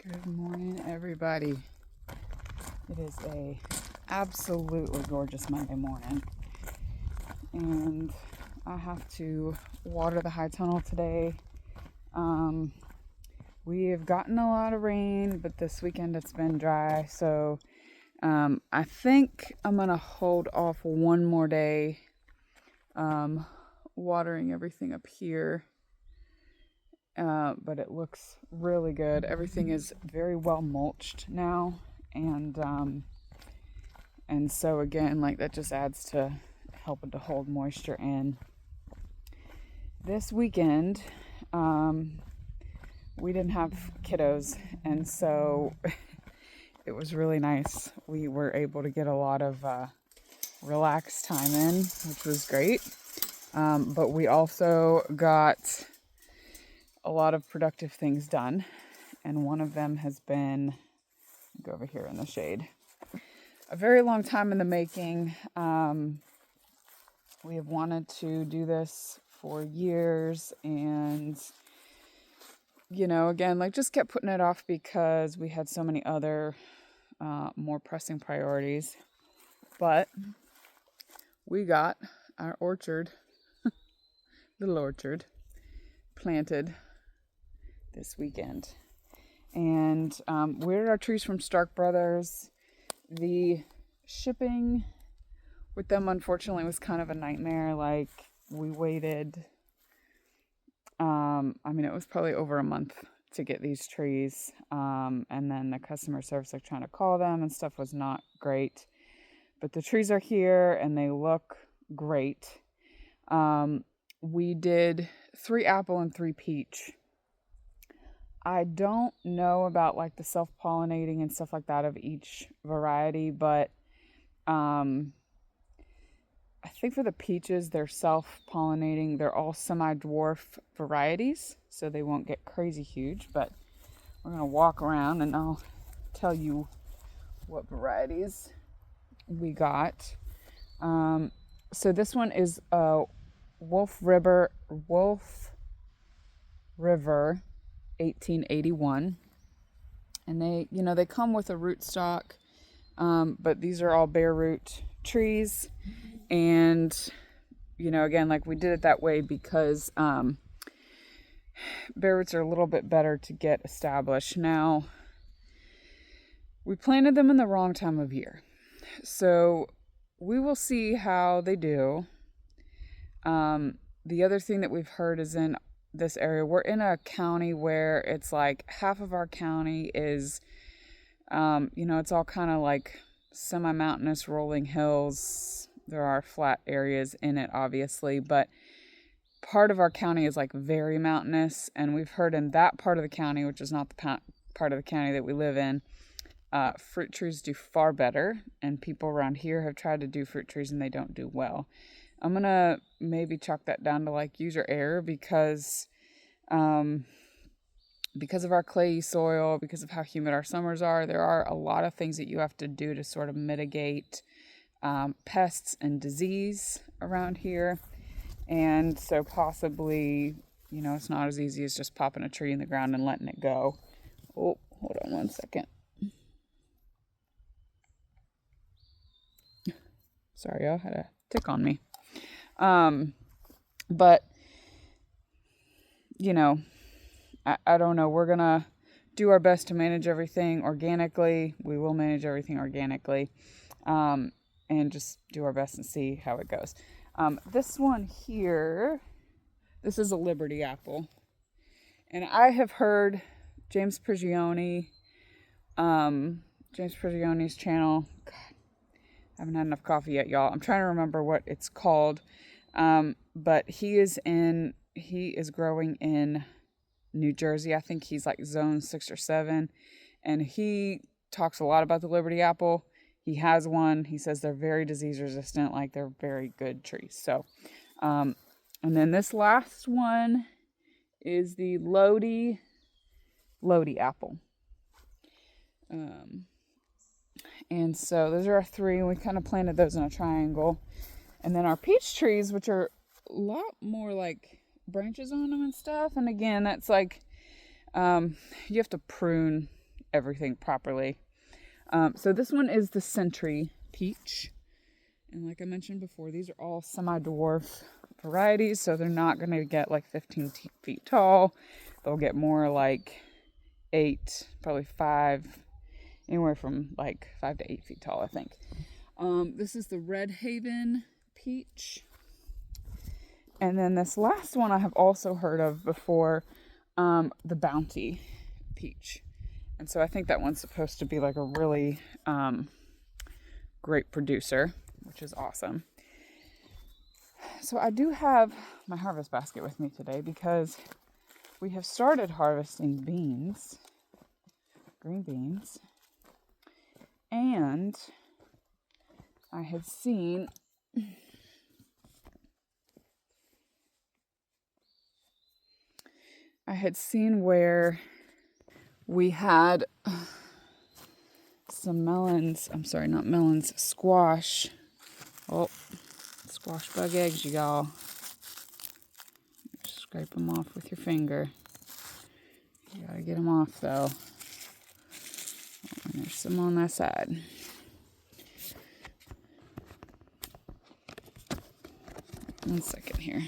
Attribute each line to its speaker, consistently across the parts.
Speaker 1: Good morning, everybody. It is a absolutely gorgeous Monday morning, and I have to water the high tunnel today. We have gotten a lot of rain, but this weekend it's been dry, so I think I'm gonna hold off one more day watering everything up here. But it looks really good. Everything is very well mulched now, and so again, like, that just adds to helping to hold moisture in. This weekend, we didn't have kiddos, and so it was really nice. We were able to get a lot of relaxed time in, which was great. But we also got a lot of productive things done, and one of them has been, go over here in the shade, a very long time in the making. We have wanted to do this for years, and again, like, just kept putting it off because we had so many other more pressing priorities. But we got our orchard, little orchard, planted this weekend, and we ordered our trees from Stark Brothers. The shipping with them, unfortunately, was kind of a nightmare. Like, we waited, it was probably over a month to get these trees, and then the customer service, like, trying to call them and stuff, was not great. But the trees are here and they look great. We did 3 apple and 3 peach. I don't know about, like, the self-pollinating and stuff like that of each variety, but I think for the peaches, they're self-pollinating. They're all semi-dwarf varieties, so they won't get crazy huge, but we're going to walk around and I'll tell you what varieties we got. So this one is Wolf River 1881, and they come with a rootstock, but these are all bare root trees. And again, like, we did it that way because bare roots are a little bit better to get established. Now, we planted them in the wrong time of year, so we will see how they do. The other thing that we've heard is, in this area, we're in a county where it's like half of our county is, it's all kind of like semi-mountainous rolling hills. There are flat areas in it, obviously, but part of our county is, like, very mountainous, and we've heard in that part of the county, which is not the part of the county that we live in, fruit trees do far better, and people around here have tried to do fruit trees and they don't do well. I'm gonna maybe chalk that down to, like, user error, because of our clayey soil, because of how humid our summers are. There are a lot of things that you have to do to sort of mitigate pests and disease around here, and so possibly, it's not as easy as just popping a tree in the ground and letting it go. Oh, hold on one second. Sorry, y'all, had a tick on me. But I don't know. We're gonna do our best to manage everything organically. We will manage everything organically, and just do our best and see how it goes. This one here, this is a Liberty apple, and I have heard James Prigioni's channel. God, I haven't had enough coffee yet, y'all. I'm trying to remember what it's called. But he is growing in New Jersey. I think he's like zone 6 or 7, and he talks a lot about the Liberty apple. He has one. He says they're very disease resistant, like, they're very good trees. So, and then this last one is the Lodi apple. And so those are our 3, and we kind of planted those in a triangle. And then our peach trees, which are a lot more, like, branches on them and stuff. And again, that's like, you have to prune everything properly. So this one is the Century Peach. And like I mentioned before, these are all semi-dwarf varieties, so they're not going to get like 15 feet tall. They'll get more like 8, probably 5, anywhere from like 5 to 8 feet tall, I think. This is the Red Haven Peach. And then this last one I have also heard of before, the Bounty Peach. And so I think that one's supposed to be like a really great producer, which is awesome. So I do have my harvest basket with me today because we have started harvesting beans, green beans, and I had seen where we had some melons. I'm sorry, not melons, squash. Oh, squash bug eggs, you all. Just scrape them off with your finger. You gotta get them off though. And there's some on that side. One second here.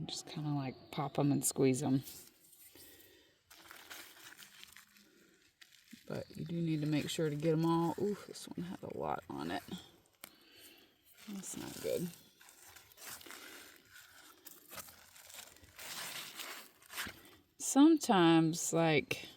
Speaker 1: Just kind of like pop them and squeeze them. But you do need to make sure to get them all. Ooh, this one had a lot on it. That's not good. Sometimes, like,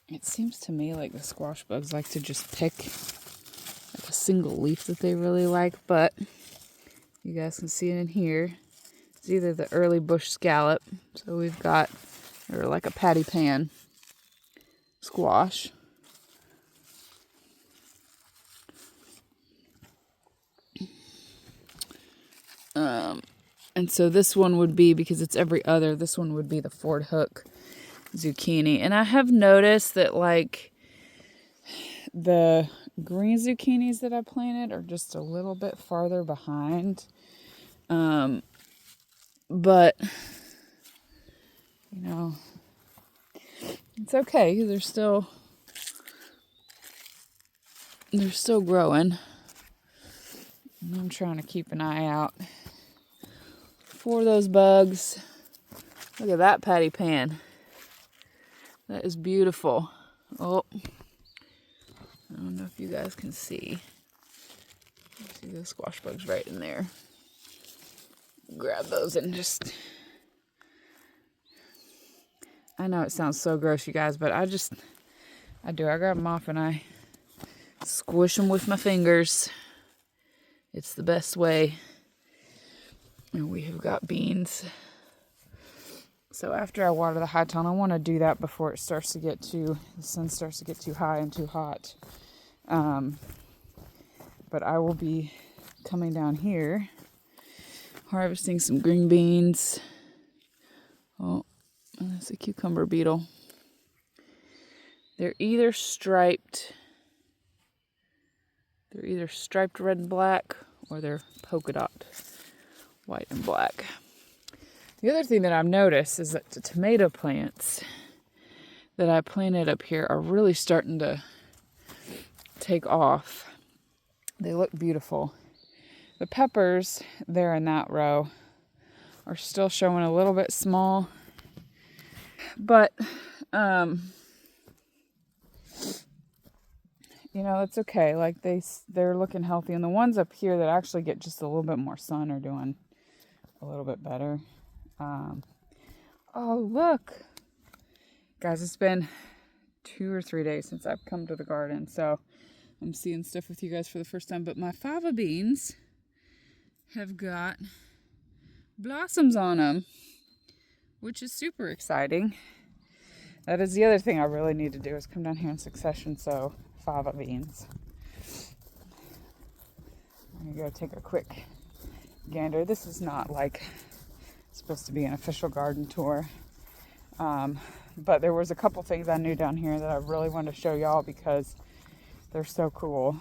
Speaker 1: it seems to me like the squash bugs like to just pick like a single leaf that they really like, but you guys can see it in here. It's either the early bush scallop, so we've got, or like a patty pan squash. And so this one would be, because it's every other, this one would be the Ford Hook zucchini. And I have noticed that like the green zucchinis that I planted are just a little bit farther behind. But, you know, it's okay. They're still growing. And I'm trying to keep an eye out for those bugs. Look at that patty pan. That is beautiful. Oh, I don't know if you guys can see. See those squash bugs right in there. Grab those and just... I know it sounds so gross, you guys, but I grab them off and I squish them with my fingers. It's the best way. And we have got beans. So after I water the high tone, I want to do that before the sun starts to get too high and too hot. But I will be coming down here, harvesting some green beans. Oh, that's a cucumber beetle. They're either striped red and black, or they're polka dot white and black. The other thing that I've noticed is that the tomato plants that I planted up here are really starting to take off. They look beautiful. The peppers there in that row are still showing a little bit small, but you know, it's okay. Like they're looking healthy, and the ones up here that actually get just a little bit more sun are doing a little bit better. Oh, look. Guys, it's been 2 or 3 days since I've come to the garden, so I'm seeing stuff with you guys for the first time. But my fava beans have got blossoms on them, which is super exciting. That is the other thing I really need to do, is come down here in succession sow fava beans. I'm going to go take a quick gander. This is not like supposed to be an official garden tour. But there was a couple things I knew down here that I really wanted to show y'all because they're so cool.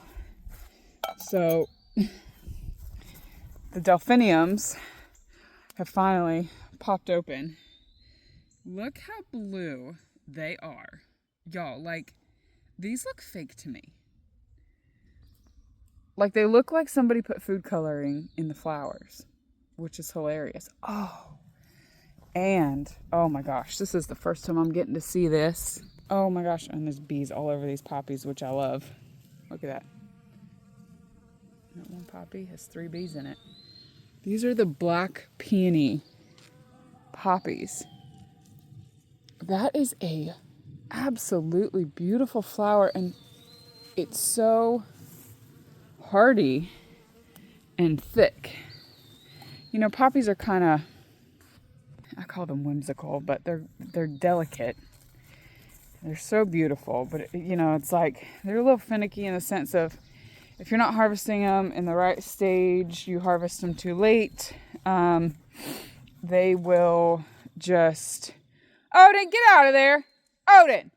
Speaker 1: So the delphiniums have finally popped open. Look how blue they are. Y'all, like, these look fake to me. Like, they look like somebody put food coloring in the flowers, which is hilarious. Oh, and, oh my gosh, this is the first time I'm getting to see this. Oh my gosh, and there's bees all over these poppies, which I love. Look at that. That one poppy has 3 bees in it. These are the black peony poppies. That is a absolutely beautiful flower, and it's so hardy and thick. You know, poppies are kind of, I call them whimsical, but they're delicate. They're so beautiful, but you know, it's like they're a little finicky in the sense of if you're not harvesting them in the right stage, you harvest them too late, they will just... Odin, get out of there! Odin!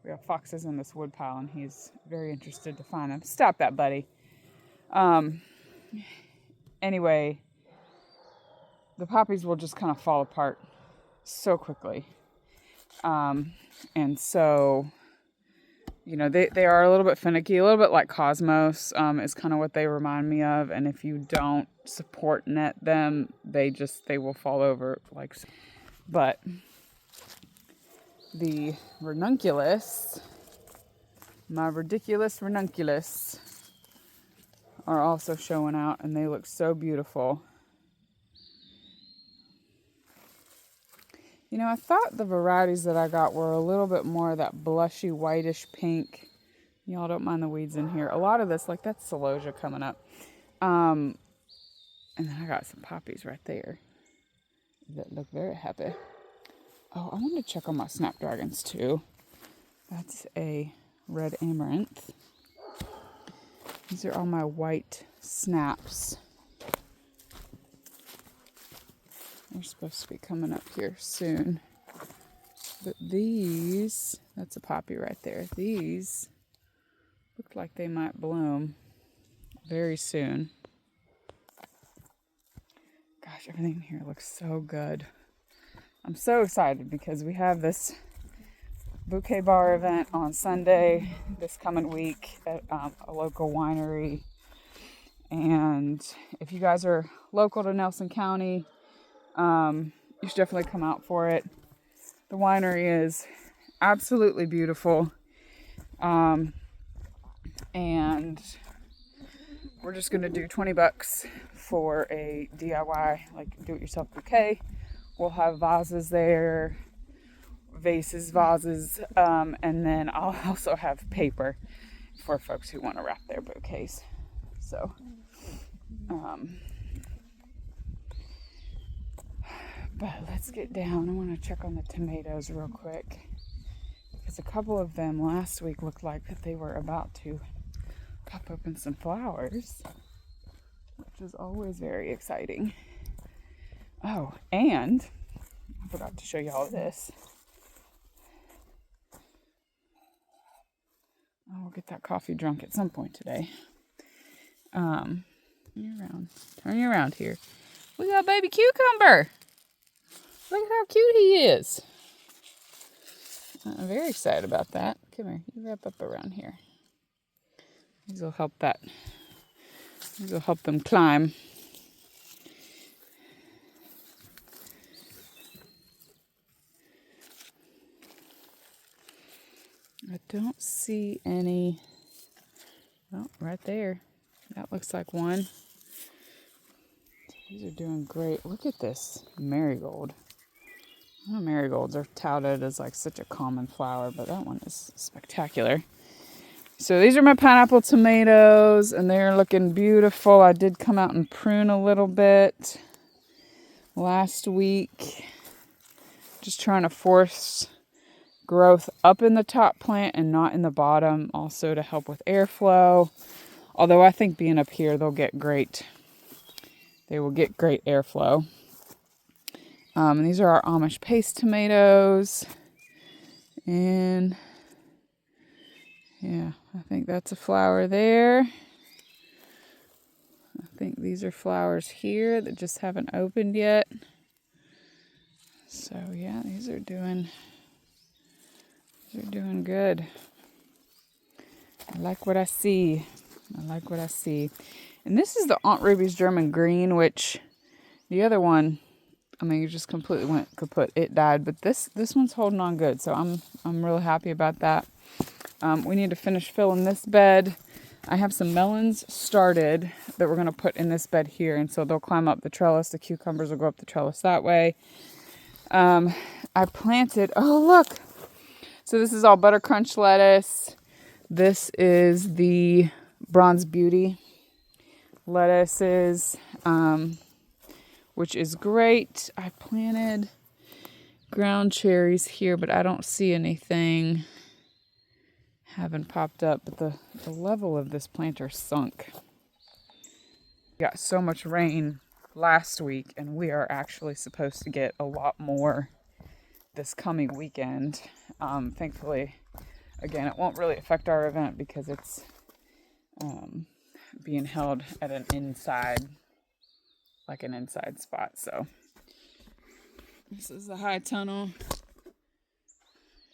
Speaker 1: We have foxes in this wood pile, and he's very interested to find them. Stop that, buddy. Anyway, the poppies will just kind of fall apart so quickly. And so, you know, they are a little bit finicky, a little bit like Cosmos, is kind of what they remind me of. And if you don't support net them, they will fall over like so. But the ranunculus, my ridiculous ranunculus, are also showing out, and they look so beautiful. You know, I thought the varieties that I got were a little bit more of that blushy whitish pink. Y'all don't mind the weeds in here. A lot of this, like that's celosia coming up. And then I got some poppies right there that look very happy. Oh, I want to check on my snapdragons too. That's a red amaranth. These are all my white snaps. They're supposed to be coming up here soon. But these, that's a poppy right there. These look like they might bloom very soon. Gosh, everything here looks so good. I'm so excited because we have this bouquet bar event on Sunday this coming week at a local winery. And if you guys are local to Nelson County, you should definitely come out for it. The winery is absolutely beautiful. And we're just going to do $20 for a DIY, like do-it-yourself bouquet. We'll have vases there, vases, vases, and then I'll also have paper for folks who want to wrap their bouquets. So, but let's get down. I want to check on the tomatoes real quick, because a couple of them last week looked like that they were about to pop open some flowers, which is always very exciting. Oh, and I forgot to show you all this. I'll get that coffee drunk at some point today. Turn you around here. We got baby cucumber. Look at how cute he is. I'm very excited about that. Come here, you wrap up around here. These will help that. These will help them climb. I don't see any. Oh, right there. That looks like one. These are doing great. Look at this marigold. Oh, marigolds are touted as like such a common flower, but that one is spectacular. So these are my pineapple tomatoes, and they're looking beautiful. I did come out and prune a little bit last week. Just trying to force growth up in the top plant and not in the bottom, also to help with airflow. Although I think being up here, they will get great airflow. And these are our Amish paste tomatoes. And yeah, I think that's a flower there. I think these are flowers here that just haven't opened yet. So yeah, these are doing good. I like what I see. And this is the Aunt Ruby's German Green, which the other one, I mean, it just completely went kaput. It died, but this one's holding on good. So I'm really happy about that. We need to finish filling this bed. I have some melons started that we're going to put in this bed here, and so they'll climb up the trellis. The cucumbers will go up the trellis that way. I planted, oh look, so this is all Butter Crunch lettuce. This is the Bronze Beauty lettuces, which is great. I planted ground cherries here, but I don't see anything having popped up. But the level of this planter sunk. We got so much rain last week, and we are actually supposed to get a lot more this coming weekend. Thankfully, again, it won't really affect our event because it's being held at an inside spot. So this is the high tunnel.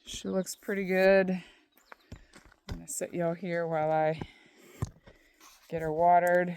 Speaker 1: She looks pretty good. I'm gonna sit y'all here while I get her watered.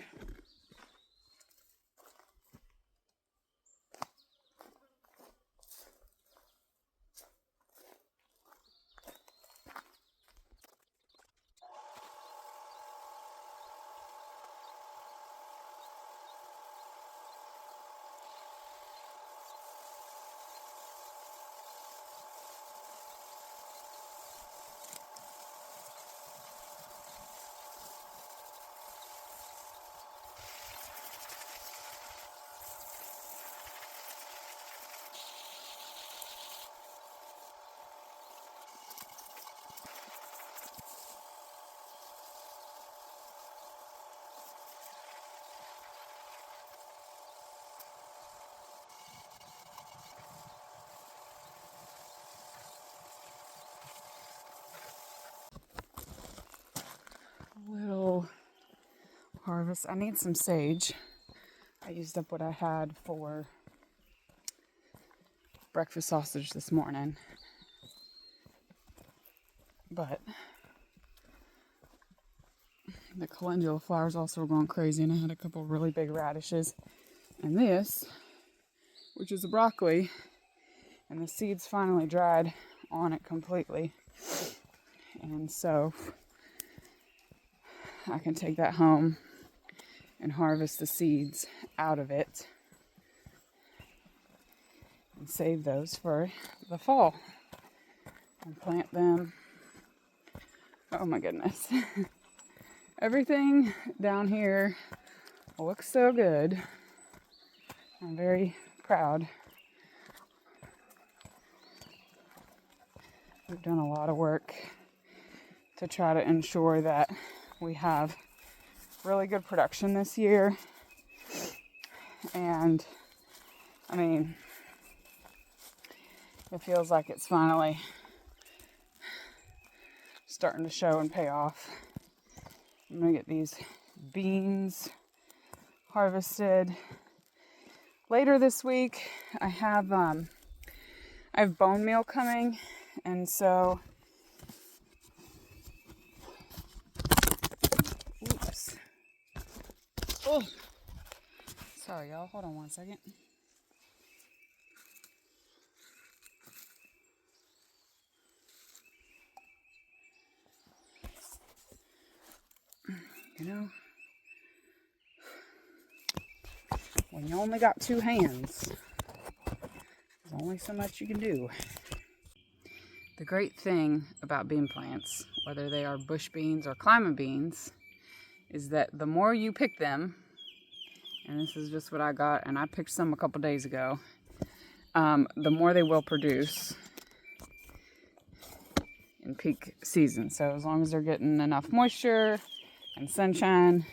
Speaker 1: Little harvest. I need some sage. I used up what I had for breakfast sausage this morning. But the calendula flowers also were going crazy, and I had a couple really big radishes. And this, which is a broccoli, and the seeds finally dried on it completely. And so I can take that home and harvest the seeds out of it and save those for the fall and plant them. Oh my goodness. Everything down here looks so good. I'm very proud. We've done a lot of work to try to ensure that we have really good production this year. And I mean, it feels like it's finally starting to show and pay off. I'm gonna get these beans harvested later this week. I have bone meal coming, and so oops. Oh, sorry y'all, hold on one second. You know, when you only got two hands, there's only so much you can do. The great thing about bean plants, whether they are bush beans or climbing beans, is that the more you pick them, and this is just what I got, and I picked some a couple days ago, the more they will produce in peak season. So as long as they're getting enough moisture and sunshine,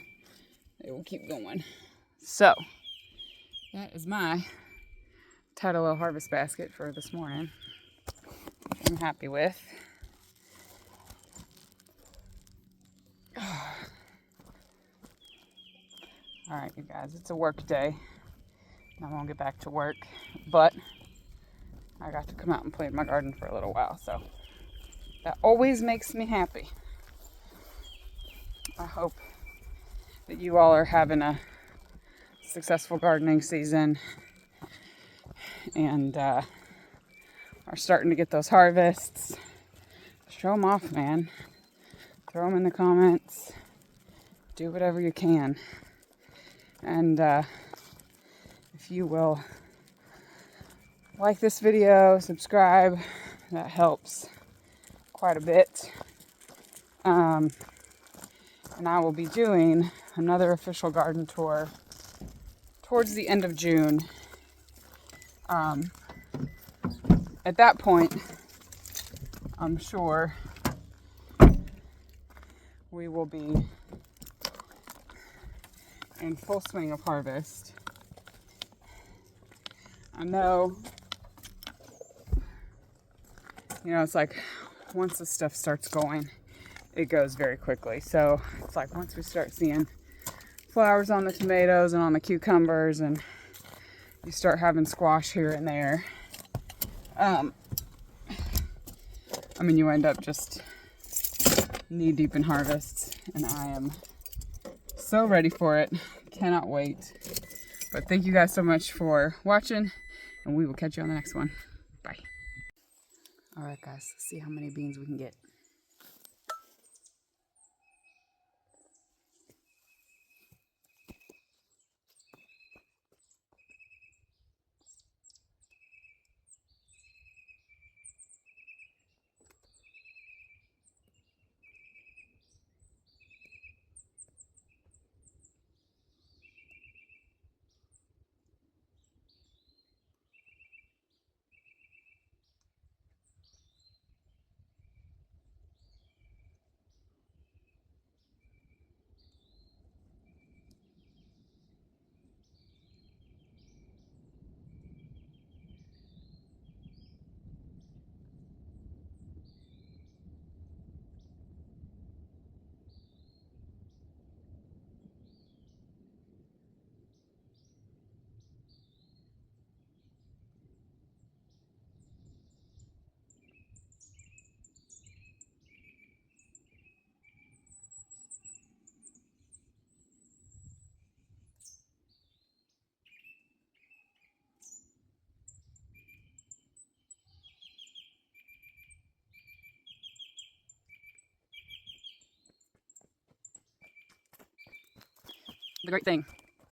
Speaker 1: they will keep going. So that is my Tied a little harvest basket for this morning. I'm happy with. Alright, you guys, it's a work day. I won't get back to work, but I got to come out and play in my garden for a little while, so that always makes me happy. I hope that you all are having a successful gardening season and are starting to get those harvests. Show them off, man. Throw them in the comments. Do whatever you can. And if you will like this video, subscribe, that helps quite a bit. And I will be doing another official garden tour towards the end of June. At that point, I'm sure we will be in full swing of harvest. I know, it's like once the stuff starts going, it goes very quickly. So it's like once we start seeing flowers on the tomatoes and on the cucumbers, and you start having squash here and there, you end up just knee deep in harvests, and I am so ready for it. Cannot wait. But thank you guys so much for watching, and we will catch you on the next one. Bye. All right, guys, let's see how many beans we can get. The great thing